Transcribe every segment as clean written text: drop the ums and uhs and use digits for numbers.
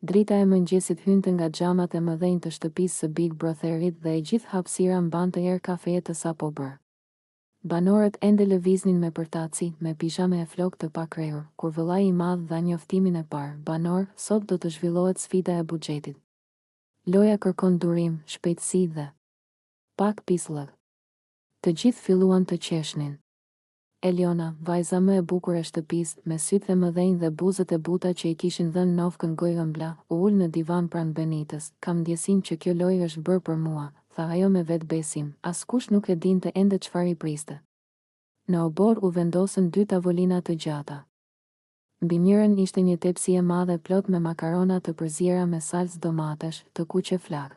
Drita e mëngjesit hynte nga xhamat e mëdhenj të shtëpisë së Big Brotherit dhe e gjithë hapësira mbante erë kafeje të sapo bërë. Banorët ende lëviznin me përtaci, me pijame e flokë të pakrehur, kur vëllai i madh dha njoftimin e parë. Banor, sot do të zhvillohet sfida e buxhetit. Loja kërkon durim, shpejtësi dhe pak pislëg. Të gjithë filluan të qeshnin. Eliona, vajza më e bukur e shtëpisë, me sytë e mëdhenj dhe buzët e buta që i kishin dhënë nofkën gojëmbla, u ul në divan pranë Benitës. Kam ndjesinë që kjo lojë është bërë për mua, tha ajo me vetë besim, askush nuk e dinte ende çfarë i priste. Në obor u vendosën 2 tavolina të gjata. Mbi njërin ishte një tepsi e madhe plot me makarona të përziera me salcë domatesh, të kuqe flak.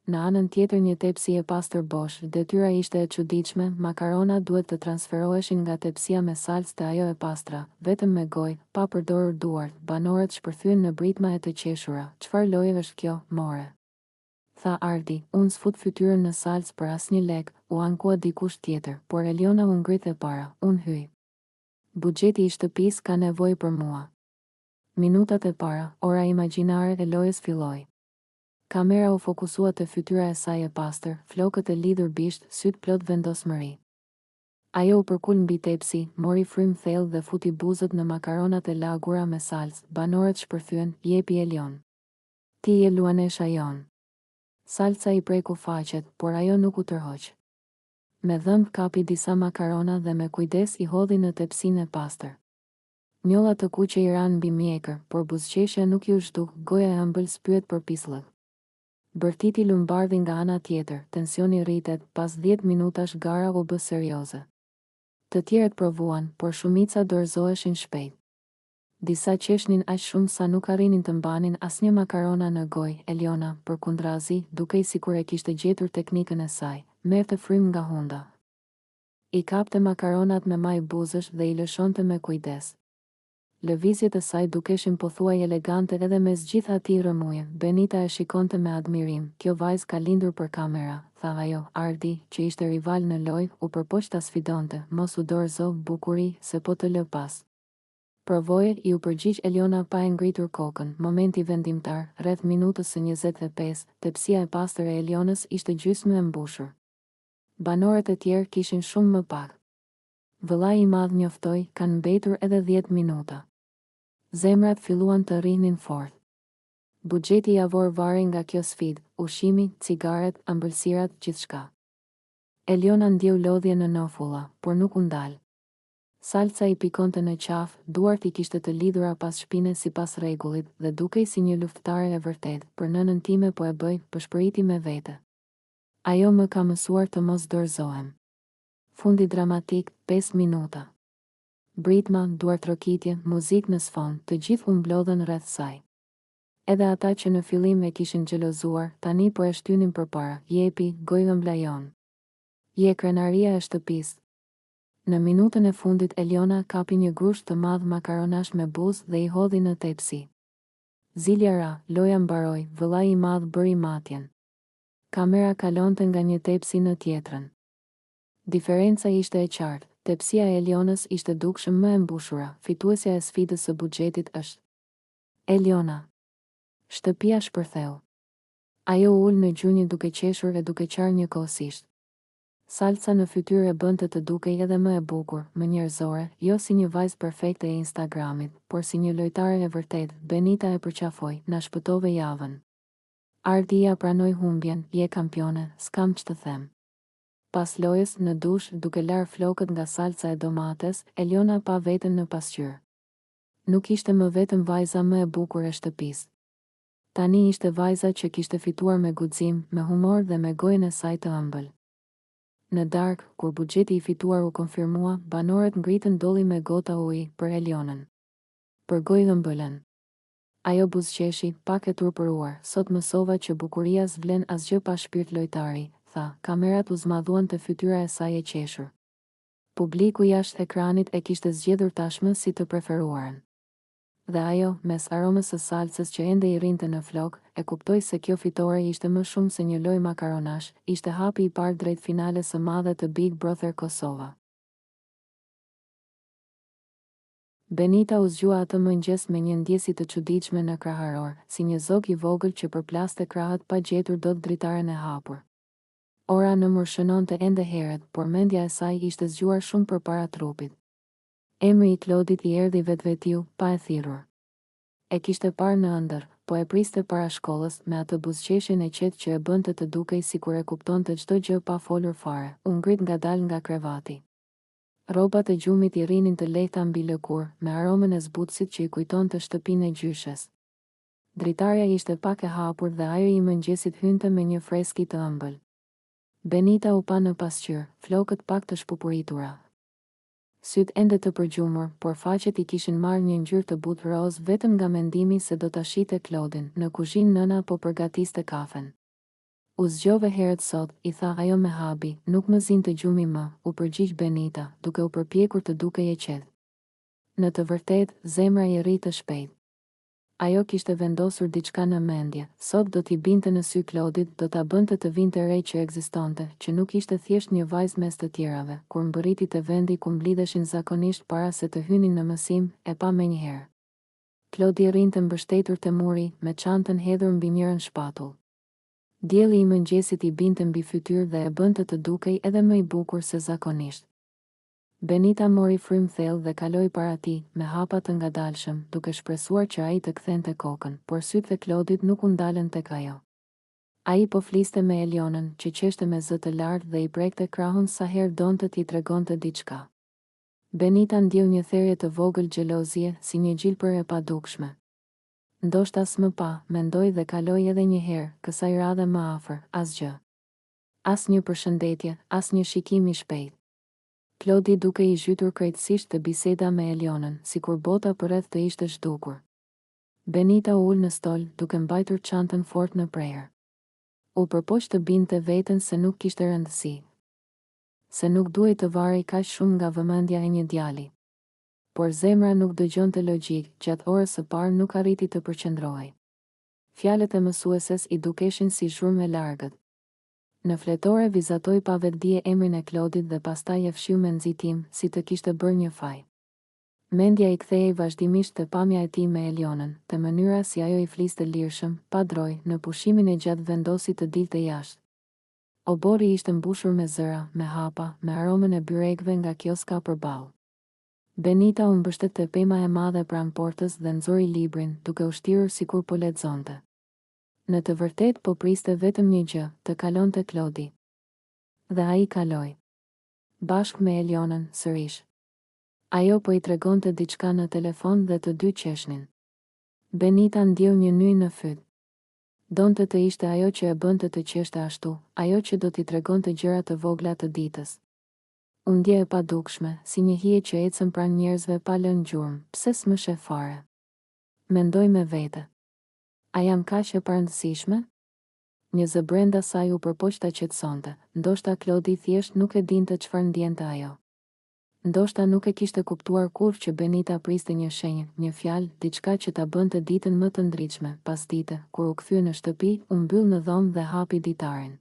Në anën tjetër një tepsi e pastër bosh, detyra ishte e çuditshme, makarona duhet të transferoheshin nga tepsia me salcë te ajo e pastra, vetëm me gojë, pa përdorur duart. Banorët shpërthyen në britma e të qeshura. Çfarë loje është kjo, more? Tha Ardi, unë s'fut fytyrën në salcë për asnjë lek, u ankua dikush tjetër, por Eliona u ngrit e para, unë hyj. Buxheti i shtëpisë ka nevojë për mua. Minutat e para, ora imagjinare e lojës filloi. Kamera u fokusua te fytyra e saj e pastër, flokët e lidhur bisht, syt plot vendosmëri. Ajo u përkul mbi tepsi, mori frymë thellë dhe futi buzët në makaronat e lagura me salcë. Banorët shpërthyen, jepi Elion. Ti je luanesha jon. Salca i preku faqet, por ajo nuk u tërhoq. Me dhëmb kapi disa makarona dhe me kujdes i hodhi në tepsinë e pastër. Njolla të kuqe i ran mbi mjekër, por buzëqeshja nuk ju zhduk, goja e ëmbël spyet për pislëk. Bërtiti lumbardhi nga ana tjetër, tensioni rritet, pas 10 minutash gara u bë serioze. Të tjerët provuan, por shumica dorëzoheshin shpejt. Disa qeshnin aq shumë sa nuk arrinin të mbanin asnjë makarona në gojë. Eliona, përkundrazi, dukej sikur e kishte gjetur teknikën e saj, merrte frymë nga hunda. I kapte makaronat me maj buzësh dhe i lëshonte me kujdes. Lëvizjet e saj dukeshin pothuaj elegante edhe mes gjithë atij rrëmuje. Benita e shikonte me admirim. Kjo vajzë ka lindur për kamera, tha ajo. Ardi, që ishte rival në lojë, u përpoq ta sfidonte. Mos u dorëzo, bukuri, se po të lë pas. Provoje, i u përgjigj Eliona pa e ngritur kokën. Momenti vendimtar, rreth minutës së 25, tepsia e pastër e Elionës ishte gjysmë e mbushur. Banorët e tjerë kishin shumë më pak. Vëllai i madh njoftoi, kanë mbetur edhe 10 minuta. Zemrat filluan të rrihnin fort. Buxheti javor varri nga kjo sfidë, ushqimi, cigaret, ëmbëlsirat, gjithçka. Eliona ndjeu lodhje në nofulla, por nuk u ndal. Salca i pikonte në qaf, duart i kishte të lidhura pas shpine sipas rregullit dhe dukej si një luftëtare e vërtet. Për nënën time po e bëj, pëshpëriti me vete. Ajo më ka mësuar të mos dorëzohem. Fundi dramatik, 5 minuta. Britma, duartrokitje, muzikë në sfond, të gjithë u mblodhen rreth saj. Edhe ata që në fillim e kishin xhelozuar, tani po e shtynin përpara. Jepi, gojëmbla jon. Je krenaria e shtëpisë. Në minutën e fundit Eliona kapi një grusht të madh makaronash me buzë dhe i hodhi në tepsi. Zilja ra, loja mbaroi, vëllai i madh bëri matjen. Kamera kalonte nga një tepsi në tjetrën. Diferenca ishte e qartë. Tepsia e Elionës ishte dukshëm më e mbushura. Fituesja e sfidës së buxhetit është Eliona. Shtëpia shpërtheu. Ajo ul në gjunjë duke qeshur e duke qarë njëkohësisht. Salca në fytyrë e bënte të dukej edhe më e bukur, më njerëzore, jo si një vajzë perfekte e Instagramit, por si një lojtare e vërtet. Benita e përqafoi, na shpëtove javën. Ardi ja pranoi humbjen, je kampione, s'kam ç'të them. Pas lojës, në dush, duke larë flokët nga salca e domates, Eliona pa veten në pasqyrë. Nuk ishte më vetëm vajza më e bukur e shtëpisë. Tani ishte vajza që kishte fituar me guxim, me humor dhe me gojën e saj të ëmbël. Në darkë, kur buxheti i fituar u konfirmua, banorët ngritën dolli me gota uji për Elionën. Për gojë ëmbëlën. Ajo buzëqeshi, pak e turpëruar, sot mësova që bukuria s'vlen asgjë pa shpirt lojtari, tha. Kamerat u zmadhuan te fytyra e saj e qeshur. Publiku jashtë ekranit e kishte zgjedhur tashmë si të preferuaren. Dhe ajo, mes aromës së salcës që ende i rrinte në flok, e kuptoi se kjo fitore ishte më shumë se një lojë makaronash, ishte hapi i parë drejt finales së madhe të Big Brother Kosova. Benita u zgjua atë mëngjes me një ndjesi të çuditshme në kraharor, si një zog i vogël që përplaste krahët pa gjetur dot dritaren e hapur. Ora nëmër shënonte ende herët, por mendja e saj ishte zgjuar shumë përpara trupit. Emri i Klodit i erdhi vetvetiu, pa e thirrur. E kishte parë në ëndër, po e priste para shkollës me atë buzëqeshjen e qetë që e bënte të dukej sikur e kuptonte çdo gjë pa folur fare. U ngrit ngadalë nga krevati. Rrobat e gjumit i rrinin të lehta mbi lëkurë, me aromën e zbutësit që i kujtonte shtëpinë e gjyshes. Dritarja ishte pak e hapur dhe ajri i mëngjesit hynte me një freski të ëmbël. Benita u pa në pasqyrë, flokët pak të shpupuritura. Syt ende të përgjumur, por faqet i kishin marrë një ngjyrë të butë roz vetëm nga mendimi se do ta shite Klodin. Në kuzhinë nëna po përgatiste kafen. U zgjove herët sot, i tha ajo me habi, nuk më zinte gjumi më, u përgjigj Benita, duke u përpjekur të dukej e qetë. Në të vërtetë, zemra i rritë shpejt. Ajo kishte vendosur diçka në mendje, sot do t'i binte në sy Klodit, do ta bënte të vinte re që ekzistonte, që nuk ishte thjesht një vajzë mes të tjerave, kur mbërriti te vendi ku mblidheshin zakonisht para se të hynin në mësim, e pa menjëherë. Klodi rrinte mbështetur te muri, me çantën hedhur mbi njërin shpatull. Dielli i mëngjesit i binte mbi fytyrë dhe e bënte të dukej edhe më i bukur se zakonisht. Benita mori frym thellë dhe kaloi para tij, me hapa të ngadalshëm, duke shpresuar që ai të kthente kokën, por sytë e Klodit nuk u ndalën tek ajo. Ai po fliste me Elionën, që qeshte me zë të lartë dhe i prekte krahun sa herë donte t'i tregonte diçka. Benita ndjeu një therrje të vogël xhelozie, si një gjilpër e padukshme. Ndoshta s'më pa, mendoi dhe kaloi edhe një herë, kësaj radhe më afër, asgjë. As një përshëndetje, as një shikim i shpejt. Klodi duke i zhytur krejtësisht të biseda me Elionën, sikur bota përreth të ishte zhdukur. Benita u ul në stol, duke mbajtur çantën fort në prerë. U përpoq të binte veten se nuk kishte rëndësi. Se nuk duhej të varrej kaq shumë nga vëmendja e një djali. Por zemra nuk dëgjonte logjik, gjatë orës së parë nuk arriti të përqendrohej. Fjalët e mësueses i dukeshin si zhurmë e largët. Në fletore vizatoi pa vetdije emrin e Klodit dhe pastaj e fshiu me nxitim, si të kishte bërë një faj. Mendja i kthehej vazhdimisht te pamja e tij me Elionën, te mënyra si ajo i fliste lirshëm, pa droj, në pushimin e gjatë vendosi të dilte jashtë. Obori ishte mbushur me zëra, me hapa, me aromën e byrekëve nga kioska përballë. Benita u mbështet te pema e madhe pranë portës dhe nxori librin, duke u shtirur sikur po lexonte. Në të vërtetë po priste vetëm një gjë, të kalonte Klodi. Dhe ai kaloi. Bashkë me Elionën, sërish. Ajo po i tregonte diçka në telefon dhe të dy qeshnin. Benita ndjeu një ny në fyt. Donte të ishte ajo që e bënte të qeshte ashtu, ajo që do t'i tregonte gjëra të vogla të ditës. U ndje e padukshme, si një hije që ecën pranë njerëzve pa lënë gjurmë, pse s'më sheh fare? Mendoi me vete. A jam kaq e parëndësishme? Një zë brenda saj u përpoq ta qetësonte, ndoshta Klodi thjesht nuk e dinte çfarë ndjente ajo. Ndoshta nuk e kishte kuptuar kurrë që Benita priste një shenjë, një fjalë, diçka që ta bënte ditën më të ndritshme. Pasdite, kur u kthye në shtëpi, u mbyll në dhomë dhe hapi ditarin.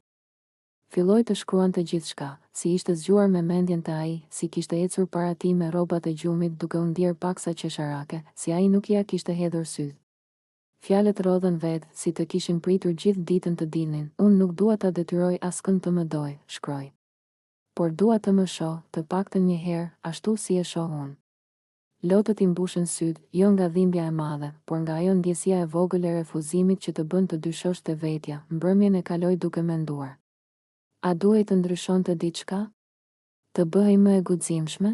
Filloi të shkruante gjithçka, si ishte zgjuar me mendjen te ai, si kishte ecur para tij me rrobat e gjumit duke u ndier paksa qesharake, si ai nuk ia kishte hedhur syt. Fjalët rodhen vetë, si të kishin pritur gjithë ditën të dilnin. Unë nuk dua ta detyroj askën të më doj, shkroi. Por dua të më shoh, të paktën një herë, ashtu si e shoh unë. Lotët i mbushën syt, jo nga dhimbja e madhe, por nga ajo ndjesia e vogël e refuzimit që të bën të dyshosh te vetja. Mbrëmjen e kaloi duke menduar. A duhej të ndryshonte diçka? Të bëhej më e guximshme?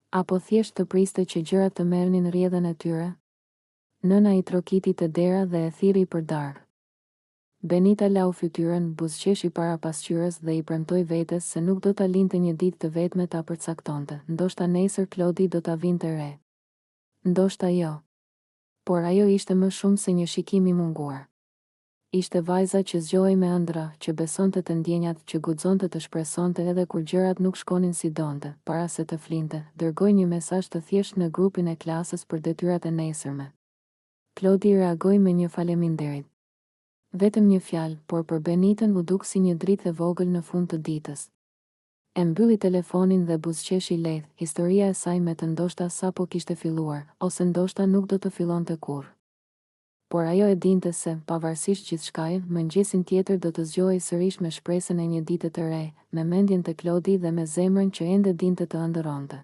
Apo thjesht të priste që gjërat të merrnin rrjedhën e tyre? Nëna i trokiti të dera dhe e thiri për darkë. Benita lau fytyrën, buzëqeshi para pasqyrës dhe i premtoi vetes se nuk do ta linte një ditë të vetme ta përcaktonte. Ndoshta nesër Klodi do ta vinte re. Ndoshta jo. Por ajo ishte më shumë se një shikim i munguar. Ishte vajza që zgjohej me ëndra, që besonte të ndjenjat, që guxonte të shpresonte edhe kur gjërat nuk shkonin si donte. Para se të flinte, dërgoi një mesazh të thjeshtë në grupin e klasës për detyrat e nesërme. Klodi reagoi me një faleminderit. Vetëm një fjalë, por për Benitën u duk si një dritë e vogël në fund të ditës. E mbylli telefonin dhe buzëqeshi lehtë, historia e saj me të ndoshta sapo kishte filluar, ose ndoshta nuk do të fillonte kurrë. Por ajo e dinte se, pavarësisht gjithçkaje, mëngjesin tjetër do të zgjohej sërish me shpresën e një dite të re, me mendjen te Klodi dhe me zemrën që ende dinte të ëndërronte.